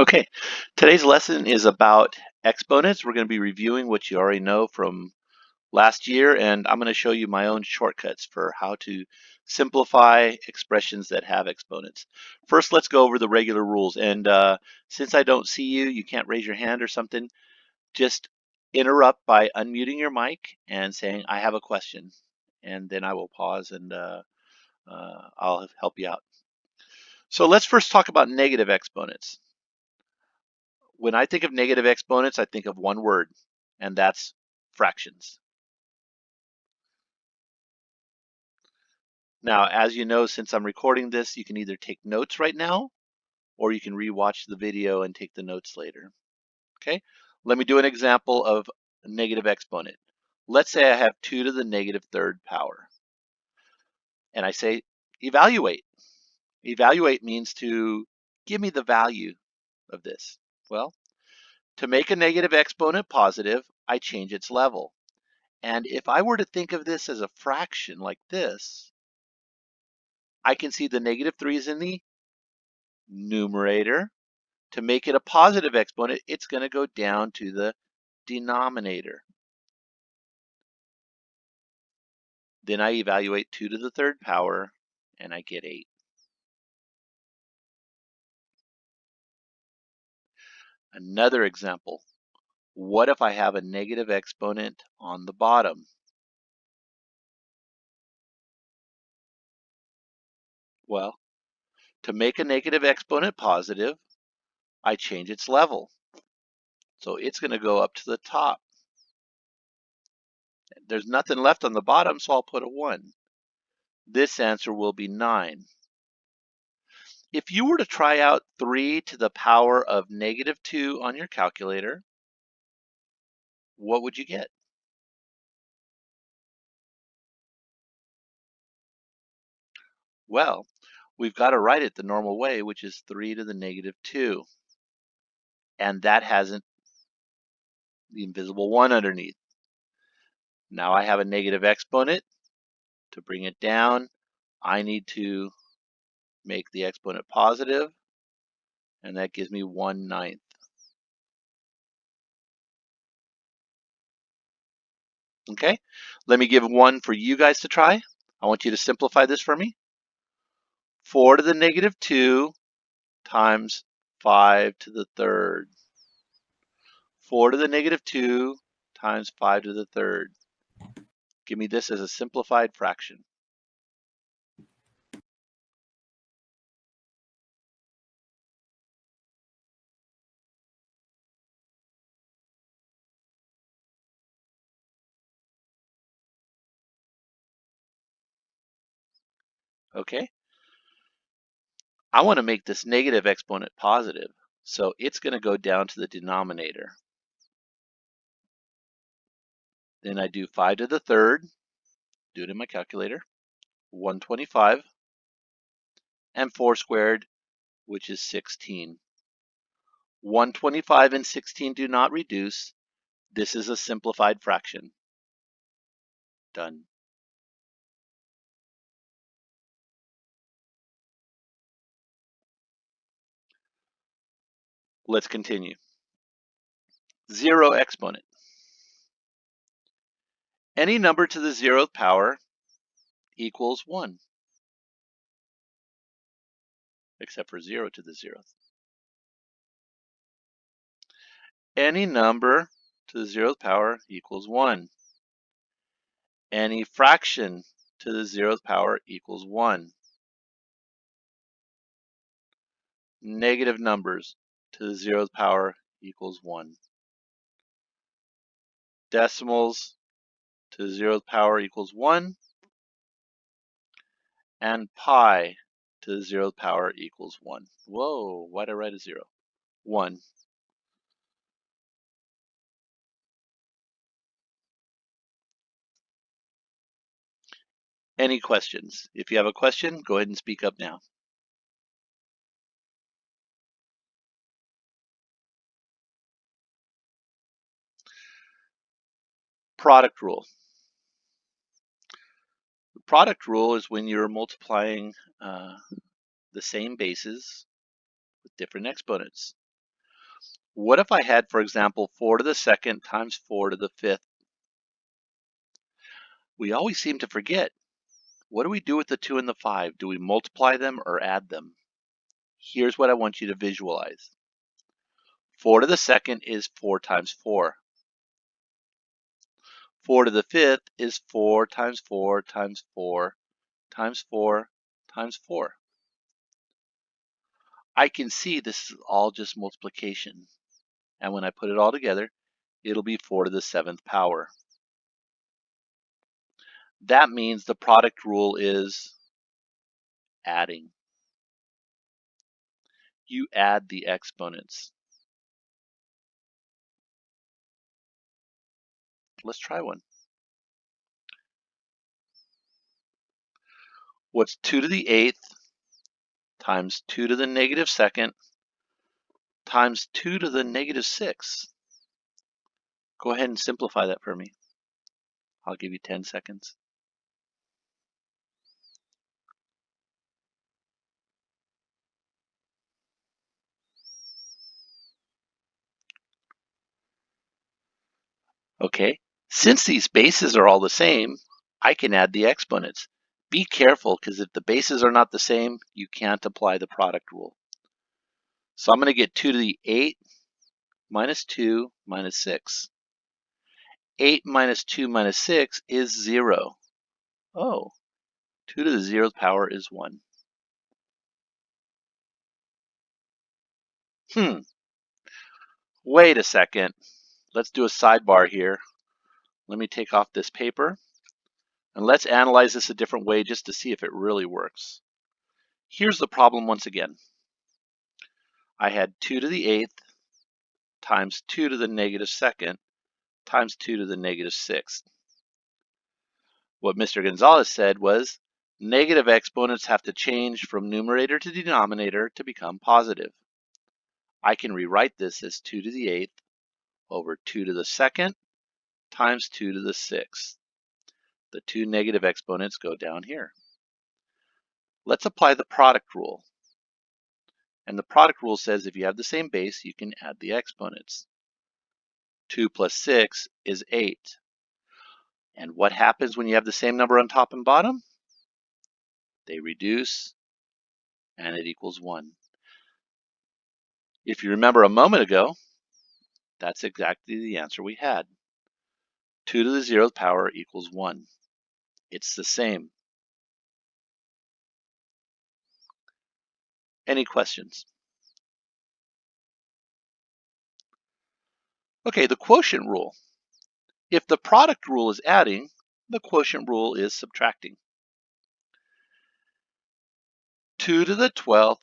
Okay, today's lesson is about exponents. We're going to be reviewing what you already know from last year, and I'm going to show you my own shortcuts for how to simplify expressions that have exponents. First, let's go over the regular rules. And since I don't see you, you can't raise your hand or something, just interrupt by unmuting your mic and saying, I have a question. And then I will pause and I'll help you out. So let's first talk about negative exponents. When I think of negative exponents, I think of one word, and that's fractions. Now, as you know, since I'm recording this, you can either take notes right now, or you can rewatch the video and take the notes later. Okay, let me do an example of a negative exponent. Let's say I have 2 to the negative third power, and I say evaluate. Evaluate means to give me the value of this. Well, to make a negative exponent positive, I change its level. And if I were to think of this as a fraction like this, I can see the negative 3 is in the numerator. To make it a positive exponent, it's going to go down to the denominator. Then I evaluate 2 to the third power, and I get 8. Another example. What if I have a negative exponent on the bottom? Well, to make a negative exponent positive, I change its level. So it's going to go up to the top. There's nothing left on the bottom, so I'll put a 1. This answer will be 9. If you were to try out 3 to the power of negative 2 on your calculator, what would you get? Well, we've got to write it the normal way, which is 3 to the negative 2. And that hasn't the invisible 1 underneath. Now I have a negative exponent. To bring it down, I need to make the exponent positive, and that gives me 1/9. Okay, let me give one for you guys to try. I want you to simplify this for me. 4 to the negative 2 times 5 to the third. 4 to the negative 2 times 5 to the third. Give me this as a simplified fraction. Okay, I want to make this negative exponent positive, so it's going to go down to the denominator. Then I do 5 to the third, do it in my calculator, 125, and 4 squared, which is 16. 125 and 16 do not reduce. This is a simplified fraction. Done. Let's continue. Zero exponent. Any number to the 0th power equals 1, except for 0 to the 0th. Any number to the 0th power equals 1. Any fraction to the 0th power equals 1. Negative numbers to the 0th power equals 1. Decimals to the 0th power equals 1. And pi to the 0th power equals 1. Whoa, why did I write a 0? 1. Any questions? If you have a question, go ahead and speak up now. Product rule. The product rule is when you're multiplying the same bases with different exponents. What if I had, for example, 4 to the second times 4 to the fifth? We always seem to forget. What do we do with the 2 and the 5? Do we multiply them or add them? Here's what I want you to visualize. 4 to the second is 4 times 4. 4 to the fifth is 4 times 4 times 4 times 4 times 4. I can see this is all just multiplication. And when I put it all together, it'll be 4 to the 7th power. That means the product rule is adding. You add the exponents. Let's try one. What's 2 to the 8th times 2 to the negative second times 2 to the negative 6th? Go ahead and simplify that for me. I'll give you 10 seconds. Okay, since these bases are all the same, I can add the exponents. Be careful, because if the bases are not the same, you can't apply the product rule. So I'm going to get 2 to the 8 minus 2 minus 6. 8 minus 2 minus 6 is 0. Oh, 2 to the 0th power is 1. Wait a second. Let's do a sidebar here. Let me take off this paper, and let's analyze this a different way just to see if it really works. Here's the problem once again. I had 2 to the 8th times 2 to the negative second times 2 to the negative 6th. What Mr. Gonzalez said was negative exponents have to change from numerator to denominator to become positive. I can rewrite this as 2 to the 8th over 2 to the second times 2 to the 6th. The two negative exponents go down here. Let's apply the product rule. And the product rule says if you have the same base, you can add the exponents. 2 plus 6 is 8. And what happens when you have the same number on top and bottom? They reduce, and it equals 1. If you remember a moment ago, that's exactly the answer we had. 2 to the 0th power equals 1. It's the same. Any questions? Okay, the quotient rule. If the product rule is adding, the quotient rule is subtracting. 2 to the 12th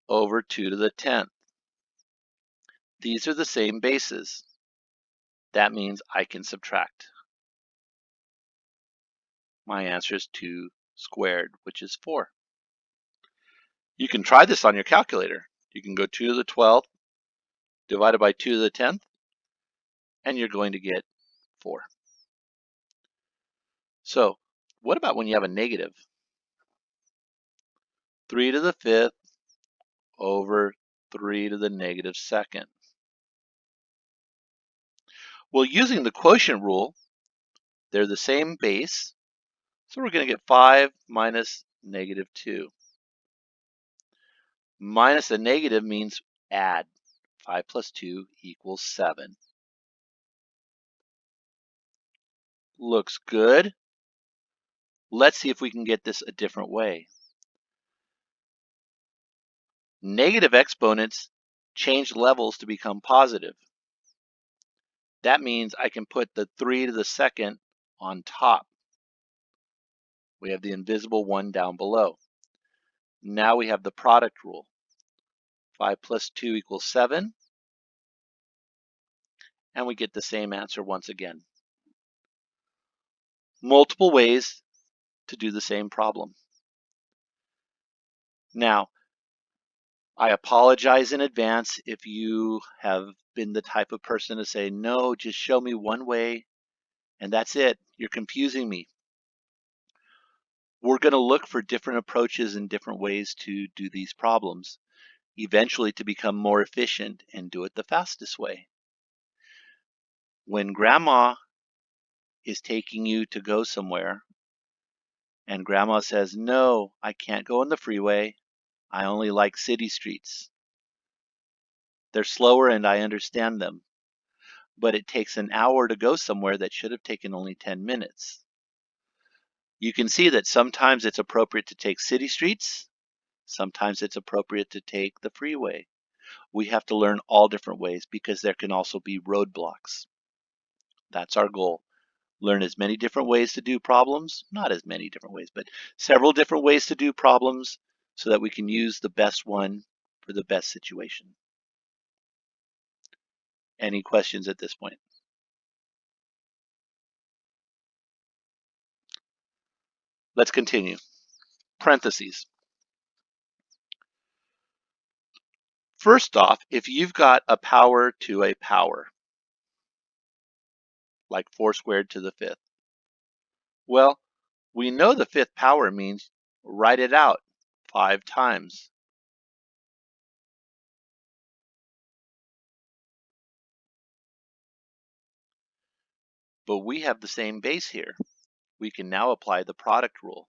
over 2 to the 10th. These are the same bases. That means I can subtract. My answer is 2 squared, which is 4. You can try this on your calculator. You can go 2 to the 12th divided by 2 to the 10th, and you're going to get 4. So what about when you have a negative? 3 to the 5th over 3 to the negative second. Well, using the quotient rule, they're the same base, so we're going to get 5 minus negative 2. Minus a negative means add. 5 plus 2 equals 7. Looks good. Let's see if we can get this a different way. Negative exponents change levels to become positive. That means I can put the 3 to the second on top. We have the invisible 1 down below. Now we have the product rule. 5 plus 2 equals 7. And we get the same answer once again. Multiple ways to do the same problem. Now, I apologize in advance if you have been the type of person to say, no, just show me one way and that's it. You're confusing me. We're going to look for different approaches and different ways to do these problems. eventually to become more efficient and do it the fastest way. When grandma is taking you to go somewhere and grandma says, "No, I can't go on the freeway. I only like city streets. They're slower and I understand them, but it takes an hour to go somewhere that should have taken only 10 minutes." You can see that sometimes it's appropriate to take city streets, sometimes it's appropriate to take the freeway. We have to learn all different ways because there can also be roadblocks. That's our goal. Learn as many different ways to do problems, not as many different ways, but several different ways to do problems so that we can use the best one for the best situation. Any questions at this point? Let's continue. Parentheses. First off, if you've got a power to a power, like 4 squared to the fifth, well, we know the fifth power means write it out 5 times. But we have the same base here. We can now apply the product rule.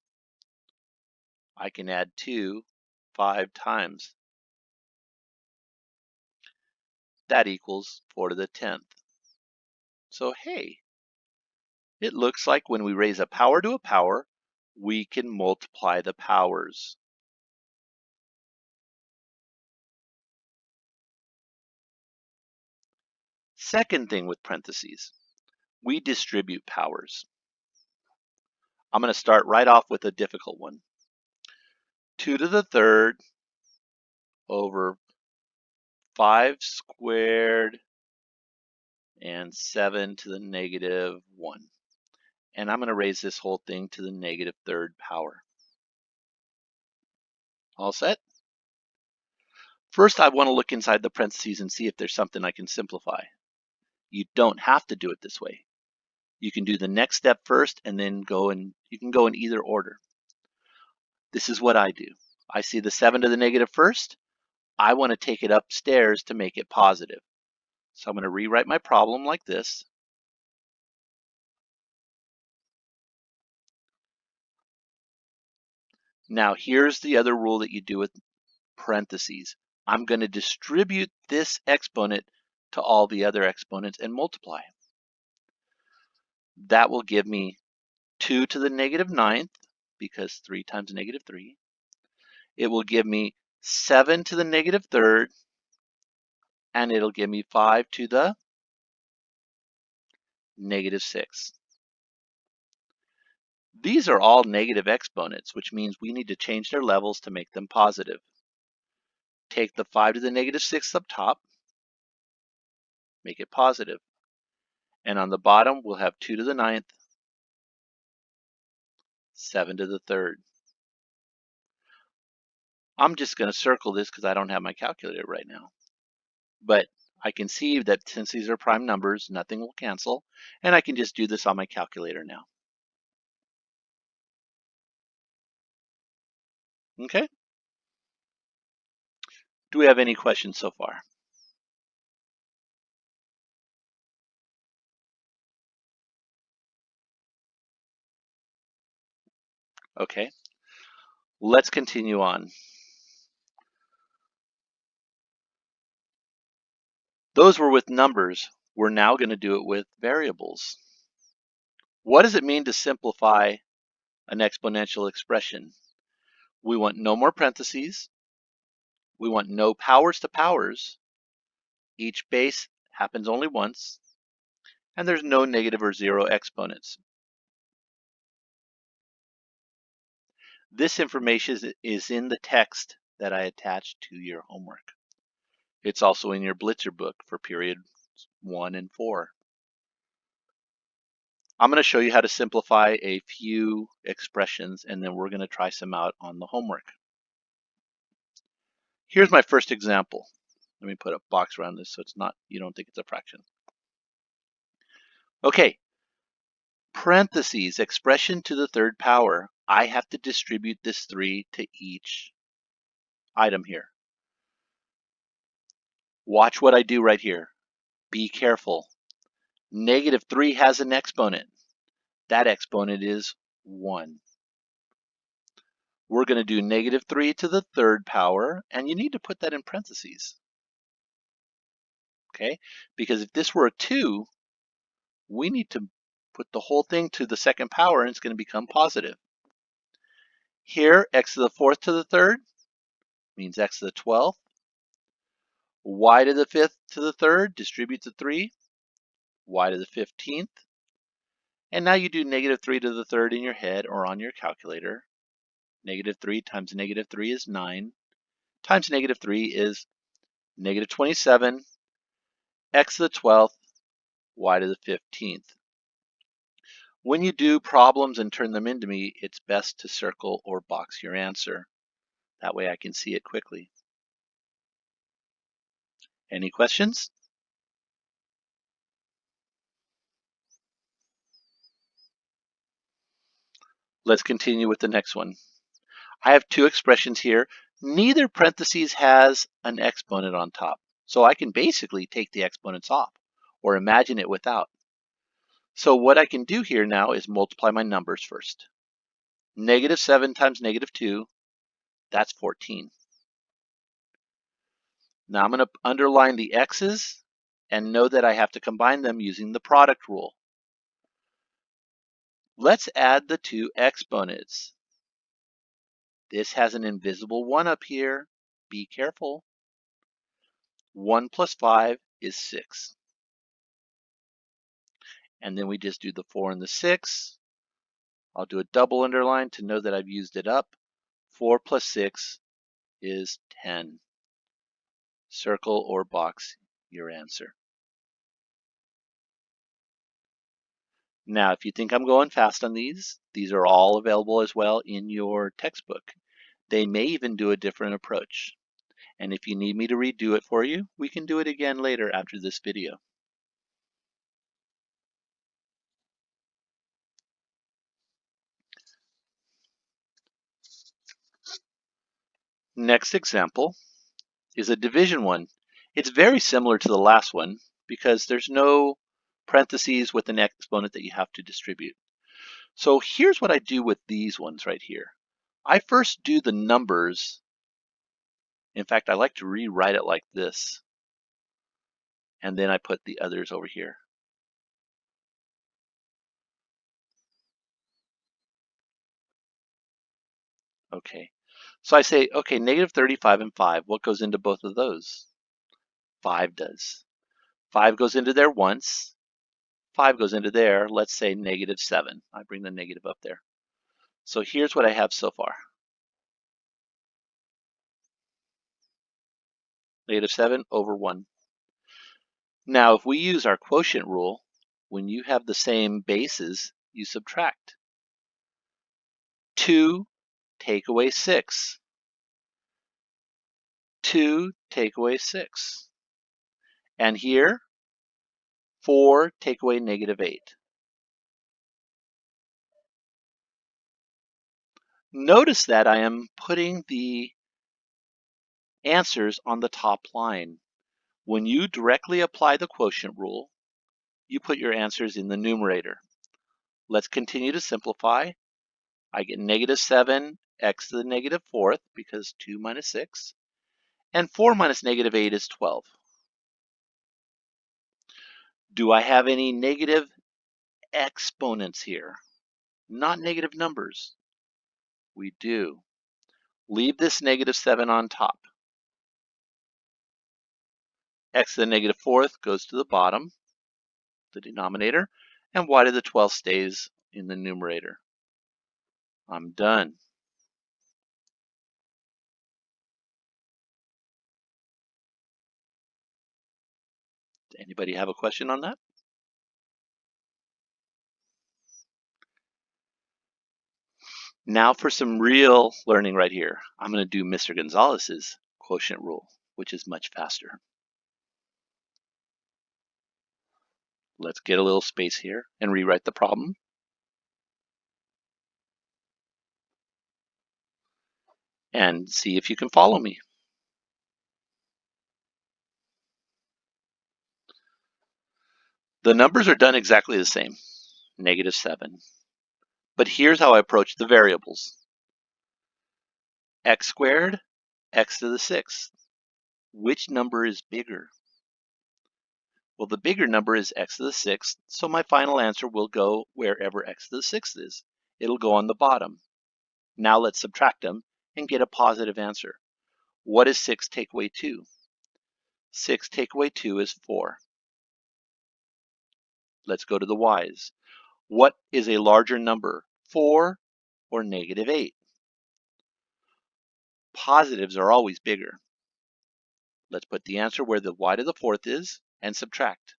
I can add 2 5 times. That equals 4 to the 10th. So hey, it looks like when we raise a power to a power, we can multiply the powers. Second thing with parentheses, we distribute powers. I'm going to start right off with a difficult one. 2 to the third over 5 squared and 7 to the negative 1. And I'm going to raise this whole thing to the negative third power. All set? First, I want to look inside the parentheses and see if there's something I can simplify. You don't have to do it this way. You can do the next step first and then you can go in either order. This is what I do. I see the 7 to the negative first. I want to take it upstairs to make it positive. So I'm going to rewrite my problem like this. Now here's the other rule that you do with parentheses. I'm going to distribute this exponent to all the other exponents and multiply. That will give me 2 to the negative 9th, because 3 times negative 3. It will give me 7 to the negative third, and it'll give me 5 to the negative 6. These are all negative exponents, which means we need to change their levels to make them positive. Take the 5 to the negative 6 up top, make it positive. And on the bottom, we'll have 2 to the 9th, 7 to the third. I'm just going to circle this because I don't have my calculator right now. But I can see that since these are prime numbers, nothing will cancel, and I can just do this on my calculator now. Okay? Do we have any questions so far? Okay. Let's continue on. Those were with numbers. We're now going to do it with variables. What does it mean to simplify an exponential expression? We want no more parentheses. We want no powers to powers. Each base happens only once. And there's no negative or zero exponents. This information is in the text that I attached to your homework. It's also in your Blitzer book for periods 1 and 4. I'm going to show you how to simplify a few expressions, and then we're going to try some out on the homework. Here's my first example. Let me put a box around this so you don't think it's a fraction. Okay, parentheses, expression to the third power. I have to distribute this 3 to each item here. Watch what I do right here. Be careful. -3 has an exponent. That exponent is 1. We're going to do -3 to the third power, and you need to put that in parentheses. Okay? Because if this were a 2, we need to put the whole thing to the second power, and it's going to become positive. Here, x to the fourth to the third means x to the 12th. Y to the 5th to the third, distribute the 3. Y to the 15th. And now you do -3 to the third in your head or on your calculator. -3 times -3 is 9. Times -3 is -27. X to the 12th, y to the 15th. When you do problems and turn them into me, it's best to circle or box your answer. That way I can see it quickly. Any questions? Let's continue with the next one. I have two expressions here. Neither parentheses has an exponent on top. So I can basically take the exponents off or imagine it without. So what I can do here now is multiply my numbers first. -7 times -2, that's 14. Now I'm going to underline the x's and know that I have to combine them using the product rule. Let's add the two exponents. This has an invisible 1 up here. Be careful. 1 plus 5 is 6. And then we just do the 4 and the 6. I'll do a double underline to know that I've used it up. 4 plus 6 is 10. Circle or box your answer. Now, if you think I'm going fast on these are all available as well in your textbook. They may even do a different approach. And if you need me to redo it for you, we can do it again later after this video. Next example is a division one. It's very similar to the last one because there's no parentheses with an exponent that you have to distribute. So here's what I do with these ones right here. I first do the numbers. In fact, I like to rewrite it like this. And then I put the others over here. Okay. So I say, okay, -35 and 5, what goes into both of those? 5 does. 5 goes into there once. 5 goes into there, let's say -7. I bring the negative up there. So here's what I have so far. -7 over 1. Now, if we use our quotient rule, when you have the same bases, you subtract. 2 take away 6. 2 take away 6. And here, 4 take away -8. Notice that I am putting the answers on the top line. When you directly apply the quotient rule, you put your answers in the numerator. Let's continue to simplify. I get -7 x to the -4th because 2 minus 6. And 4 minus -8 is 12. Do I have any negative exponents here? Not negative numbers. We do. Leave this -7 on top. X to the -4th goes to the bottom, the denominator, and y to the 12th stays in the numerator. I'm done. Anybody have a question on that? Now for some real learning right here. I'm going to do Mr. Gonzalez's quotient rule, which is much faster. Let's get a little space here and rewrite the problem. And see if you can follow me. The numbers are done exactly the same, -7. But here's how I approach the variables. X squared, x to the 6th. Which number is bigger? Well, the bigger number is x to the 6th, so my final answer will go wherever x to the 6th is. It'll go on the bottom. Now let's subtract them and get a positive answer. What is 6 take away 2? 6 take away 2 is 4. Let's go to the y's. What is a larger number, 4 or -8? Positives are always bigger. Let's put the answer where the y to the 4th is and subtract.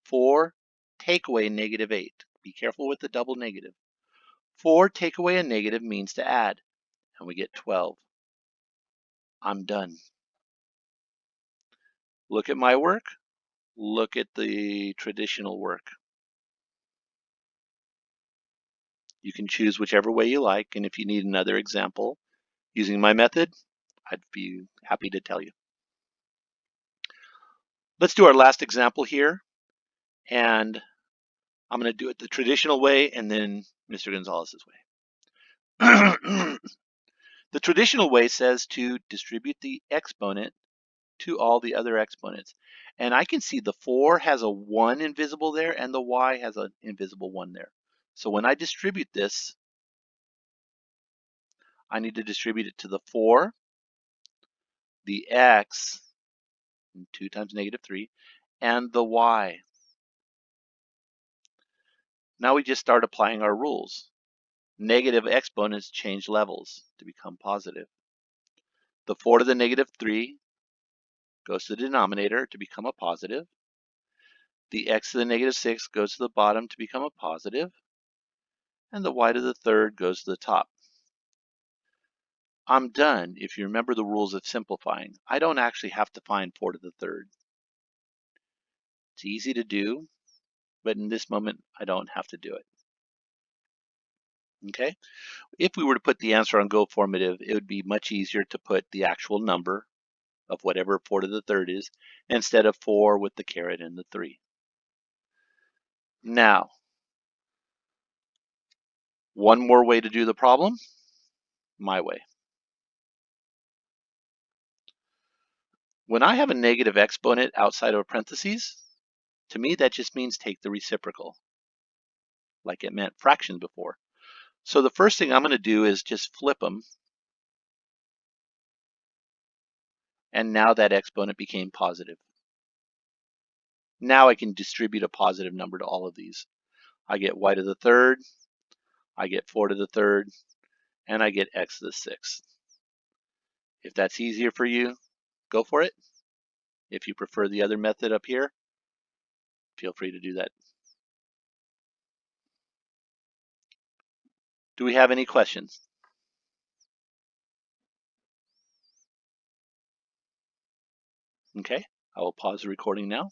4 take away -8. Be careful with the double negative. 4 take away a negative means to add, and we get 12. I'm done. Look at my work. Look at the traditional work. You can choose whichever way you like, and if you need another example using my method, I'd be happy to tell you. Let's do our last example here, and I'm going to do it the traditional way and then Mr. Gonzalez's way. The traditional way says to distribute the exponent to all the other exponents. And I can see the 4 has a 1 invisible there and the y has an invisible 1 there. So when I distribute this, I need to distribute it to the 4, the x, 2 times -3, and the y. Now we just start applying our rules. Negative exponents change levels to become positive. The 4 to the -3 goes to the denominator to become a positive. The x to the -6 goes to the bottom to become a positive. And the y to the 3rd goes to the top. I'm done if you remember the rules of simplifying. I don't actually have to find 4 to the 3rd. It's easy to do, but in this moment, I don't have to do it. Okay? If we were to put the answer on Go Formative, it would be much easier to put the actual number of whatever 4 to the 3rd is instead of 4 with the caret and the 3. Now, one more way to do the problem, my way. When I have a negative exponent outside of a parentheses, to me that just means take the reciprocal, like it meant fraction before. So the first thing I'm going to do is just flip them. And now that exponent became positive. Now I can distribute a positive number to all of these. I get y to the 3rd, I get 4 to the 3rd, and I get x to the 6th. If that's easier for you, go for it. If you prefer the other method up here, feel free to do that. Do we have any questions? Okay, I will pause the recording now.